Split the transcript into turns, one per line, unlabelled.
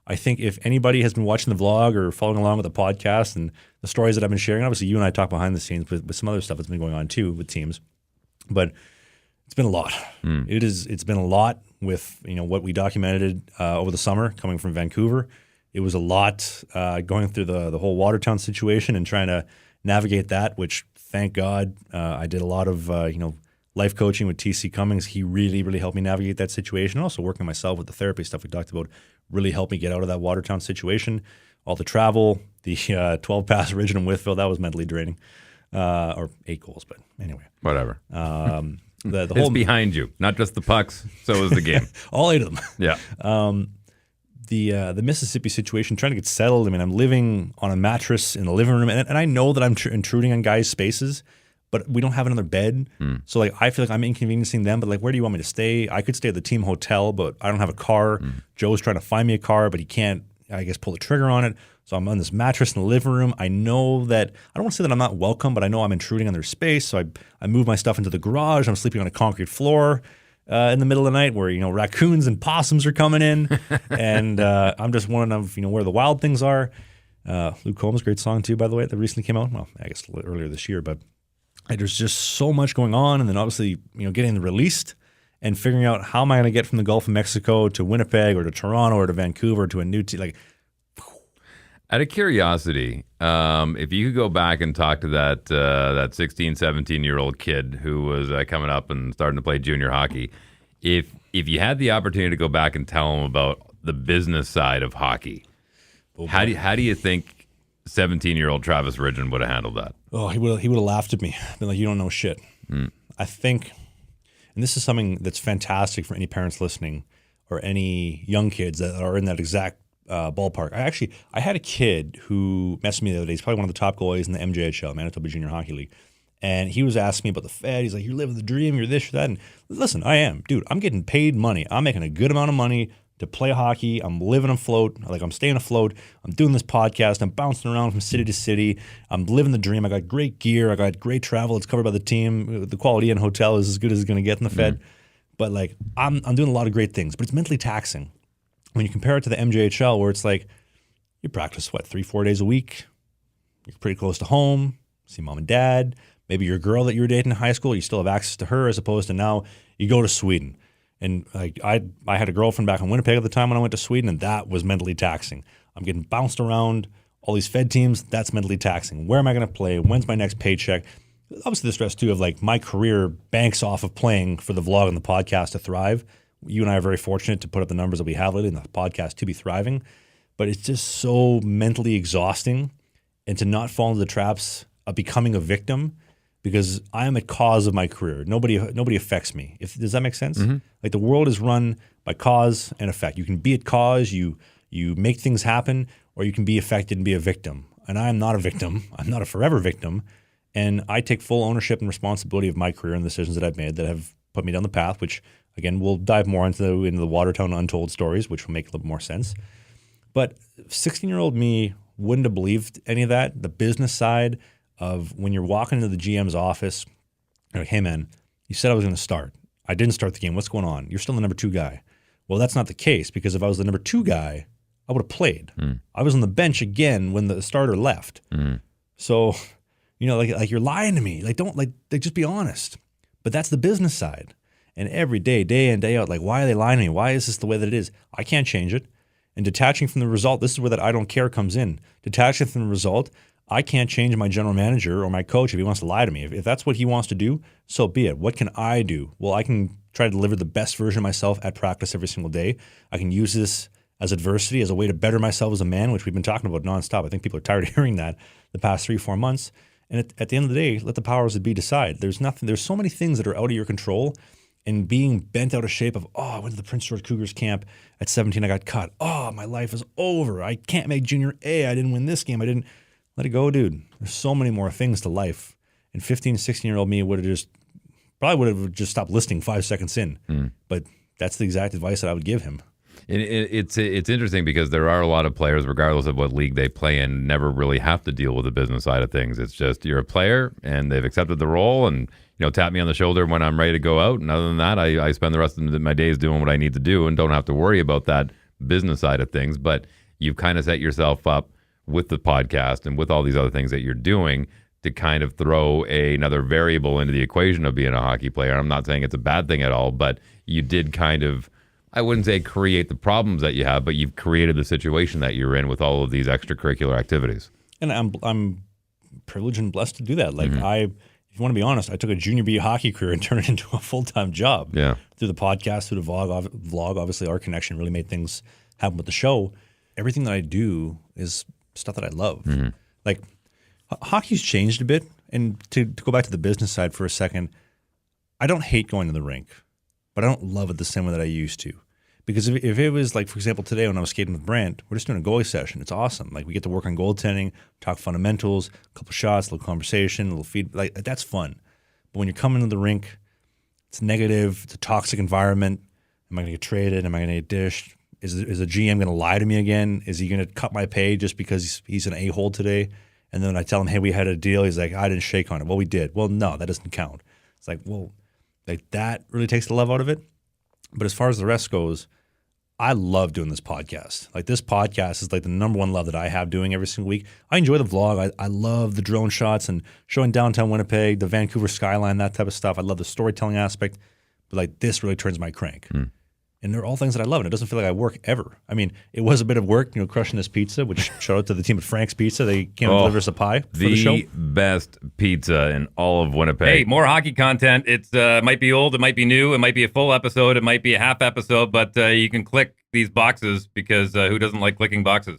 I think if anybody has been watching the vlog or following along with the podcast and the stories that I've been sharing, obviously you and I talk behind the scenes with some other stuff that's been going on too with teams, but it's been a lot. It's been a lot with what we documented over the summer coming from Vancouver. It was a lot going through the whole Watertown situation and trying to navigate that, which thank God I did a lot of life coaching with TC Cummings. He really, really helped me navigate that situation. Also working myself with the therapy stuff we talked about really helped me get out of that Watertown situation. All the travel, the 12-pass original Withville, that was mentally draining. Or 8 goals, but anyway.
Whatever.
The
It's
whole
behind you, not just the pucks. So is the game.
all 8 of them.
Yeah.
The Mississippi situation, trying to get settled. I mean, I'm living on a mattress in the living room, and I know that I'm intruding on guys' spaces, but we don't have another bed. So like, I feel like I'm inconveniencing them. But like, where do you want me to stay? I could stay at the team hotel, but I don't have a car. Joe's trying to find me a car, but he can't, I guess, pull the trigger on it. So I'm on this mattress in the living room. I know that, I don't want to say that I'm not welcome, but I know I'm intruding on their space. So I move my stuff into the garage. I'm sleeping on a concrete floor in the middle of the night where, raccoons and possums are coming in. And I'm just one of, where the wild things are. Luke Combs, great song too, by the way, that recently came out. Well, I guess earlier this year, but there's just so much going on. And then obviously, getting released and figuring out how am I going to get from the Gulf of Mexico to Winnipeg or to Toronto or to Vancouver to a new team. Like,
out of curiosity, if you could go back and talk to that 16, 17-year-old kid who was coming up and starting to play junior hockey, if you had the opportunity to go back and tell him about the business side of hockey, how do you think 17-year-old Travis Ridgen would have handled that?
Oh, he would have laughed at me. Been like, you don't know shit. I think, and this is something that's fantastic for any parents listening or any young kids that are in that exact ballpark. I had a kid who messaged me the other day. He's probably one of the top goalies in the MJHL, Manitoba Junior Hockey League. And he was asking me about the Fed. He's like, you're living the dream, you're this, you're that. And listen, I am. Dude, I'm getting paid money. I'm making a good amount of money to play hockey. I'm living afloat. Like, I'm staying afloat. I'm doing this podcast. I'm bouncing around from city to city. I'm living the dream. I got great gear. I got great travel. It's covered by the team. The quality in hotel is as good as it's going to get in the Fed. But like, I'm doing a lot of great things, but it's mentally taxing. When you compare it to the MJHL, where it's like, you practice, 3-4 days a week. You're pretty close to home. See mom and dad. Maybe your girl that you were dating in high school, you still have access to her, as opposed to now you go to Sweden. And like, I had a girlfriend back in Winnipeg at the time when I went to Sweden, and that was mentally taxing. I'm getting bounced around all these Fed teams. That's mentally taxing. Where am I going to play? When's my next paycheck? Obviously, the stress too of like, my career banks off of playing for the vlog and the podcast to thrive. You and I are very fortunate to put up the numbers that we have lately in the podcast to be thriving. But it's just so mentally exhausting, and to not fall into the traps of becoming a victim, because I am a cause of my career. Nobody affects me. Does that make sense? Like, the world is run by cause and effect. You can be at cause, you make things happen, or you can be affected and be a victim. And I am not a victim. I'm not a forever victim. And I take full ownership and responsibility of my career and the decisions that I've made that have put me down the path, which, again, we'll dive more into the Watertown untold stories, which will make a little more sense. But 16-year-old me wouldn't have believed any of that. The business side of when you're walking into the GM's office, you're like, hey, man, you said I was going to start. I didn't start the game. What's going on? You're still the number 2 guy. Well, that's not the case, because if I was the number 2 guy, I would have played. I was on the bench again when the starter left. So, like you're lying to me. Like, don't just be honest. But that's the business side. And every day in, day out, like, why are they lying to me? Why is this the way that it is? I can't change it. And detaching from the result, this is where that I don't care comes in. Detaching from the result, I can't change my general manager or my coach if he wants to lie to me. If that's what he wants to do, so be it. What can I do? Well, I can try to deliver the best version of myself at practice every single day. I can use this as adversity, as a way to better myself as a man, which we've been talking about nonstop. I think people are tired of hearing that the past 3-4 months. And at the end of the day, let the powers that be decide. There's so many things that are out of your control. And being bent out of shape of, I went to the Prince George Cougars camp at 17, I got cut. My life is over. I can't make junior A. I didn't win this game. I didn't. Let it go, dude. There's so many more things to life. And 15, 16-year-old me would have just stopped listening 5 seconds in. But that's the exact advice that I would give him.
It's interesting because there are a lot of players, regardless of what league they play in, never really have to deal with the business side of things. It's just, you're a player and they've accepted the role, and tap me on the shoulder when I'm ready to go out. And other than that, I spend the rest of my days doing what I need to do and don't have to worry about that business side of things, but you've kind of set yourself up with the podcast and with all these other things that you're doing to kind of throw another variable into the equation of being a hockey player. I'm not saying it's a bad thing at all, but you did kind of, I wouldn't say create the problems that you have, but you've created the situation that you're in with all of these extracurricular activities.
And I'm privileged and blessed to do that. Like if you want to be honest, I took a junior B hockey career and turned it into a full-time job.
Yeah.
Through the podcast, through the vlog, obviously our connection really made things happen with the show. Everything that I do is stuff that I love. Like hockey's changed a bit. And to go back to the business side for a second, I don't hate going to the rink, but I don't love it the same way that I used to. Because if it was like, for example, today when I was skating with Brent, we're just doing a goalie session. It's awesome. Like we get to work on goaltending, talk fundamentals, a couple shots, a little conversation, a little feed. Like that's fun. But when you're coming to the rink, it's negative. It's a toxic environment. Am I going to get traded? Am I going to get dished? Is a GM going to lie to me again? Is he going to cut my pay just because he's an a-hole today? And then I tell him, hey, we had a deal. He's like, I didn't shake on it. Well, we did. Well, no, that doesn't count. It's like, well, like that really takes the love out of it. But as far as the rest goes, I love doing this podcast. Like this podcast is like the number one love that I have doing every single week. I enjoy the vlog. I love the drone shots and showing downtown Winnipeg, the Vancouver skyline, that type of stuff. I love the storytelling aspect. But like this really turns my crank. And they're all things that I love, and it doesn't feel like I work ever. I mean, it was a bit of work, crushing this pizza, which shout out to the team at Frank's Pizza. They came and delivered us a pie for the show.
The best pizza in all of Winnipeg.
Hey, more hockey content. It might be old, it might be new, it might be a full episode, it might be a half episode, but you can click these boxes because who doesn't like clicking boxes?